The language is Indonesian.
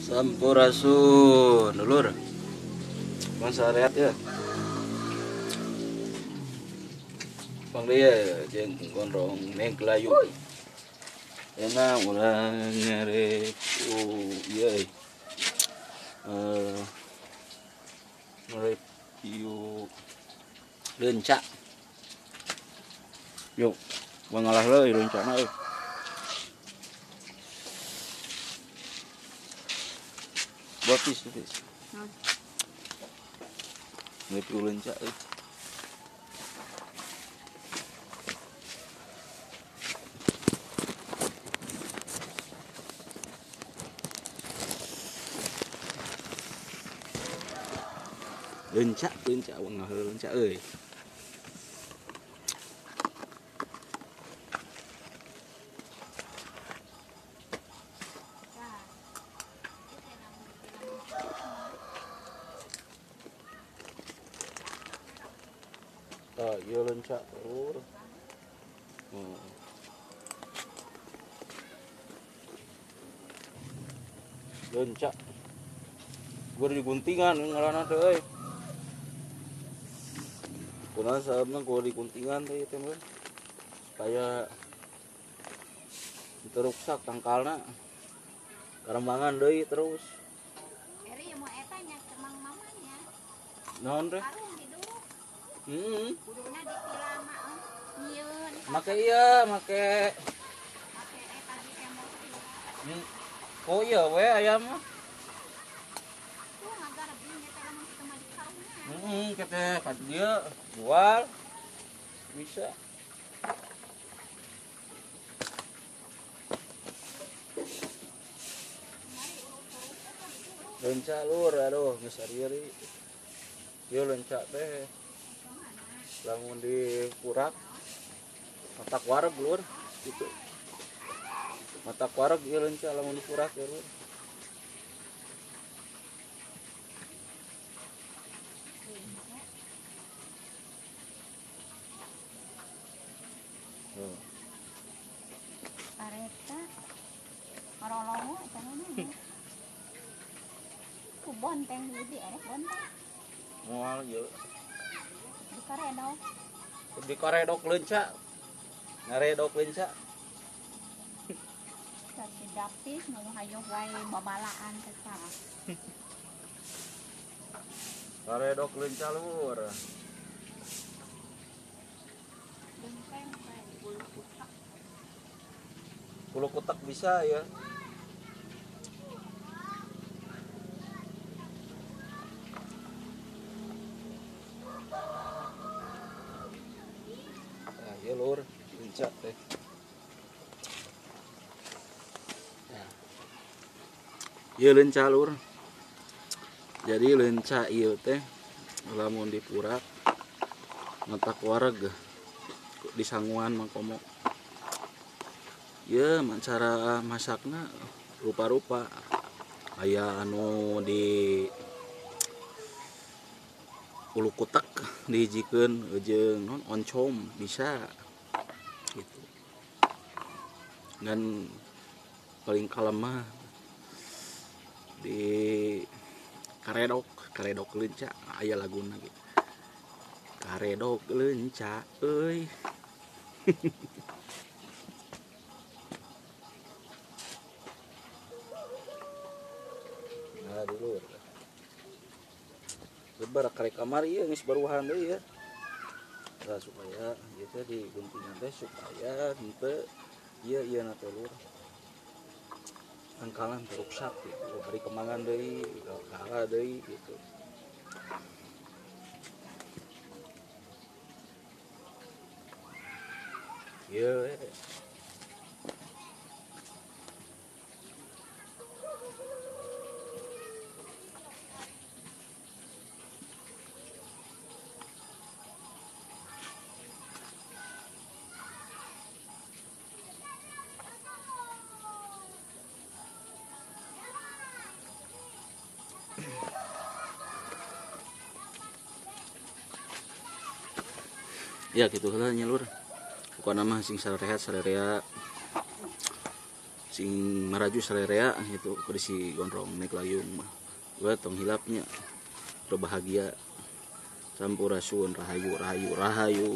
Sampurasun dulur. Masa lihat ya. Bang dia jeung gondrong neng kelayu. Enak ulah nyari ieu review leunca. Yuk, bangalah leuy leuncana euy. Batis. Review leunca euy. Leunca bangalah leunca euy. Ieu leunca lur. Leunca. Gur diguntingan ngaranna teh euy. Kunaon sababna gur diguntingan teh ieu teh meuh. Supaya teu rusak tangkalna. Karembangan deui terus. Eri mau eta nya kemang mamanya. Naon teh? Kuduna ditilang mah nyieun. Make ieu, make eta di emosi. oh iya we aya mah. Tuh ngagarep ieu teh lamun kita mah di karunya. Kete ka dieu jual bisa. Leunca lur, aduh geus ari-ari. Ieu leunca teh lamun di Purak matak wareg lur gitu. Matak wareg ieu leunca lamun di Purak ya lur. Areta marolongo eta namanya. Ku bonteng di erek bonteng. Moal ieu Di karedok. di karedok leunca. Ngaredok leunca. Tapi daptis nu hayuh wae babalaan teh tah. Karedok leunca lur. Bonteng wae bulu kutak. Bulu kutak bisa ya. Nah, ya lur, leunca teh. Nah. Ieu leunca lur. Jadi leunca ieu teh lamun di Purak matak wareg di sanguan mangkomo. Ya, cara masakna rupa-rupa. Aya anu di ulu kutak dihijikeun jeung non oncom bisa gitu. Dan paling kalem mah di karedok leunca aya laguna gitu. Karedok leunca euy. Nah dulu lebar karek kamar ieu geus baruhan deui ya. Nah, supaya ieu teh diguntingan teh supaya henteu ieu na teh lur. Tangkalan rusak gitu. Bari kemangan deui, kalah deui gitu. Ieu ya gitu heula nya lur. Pokona mah sing sarehat sararea sing maraju salerea itu kondisi gondrong naik layung mah gua tong hilapnya berbahagia sampurasun rahayu rahayu rahayu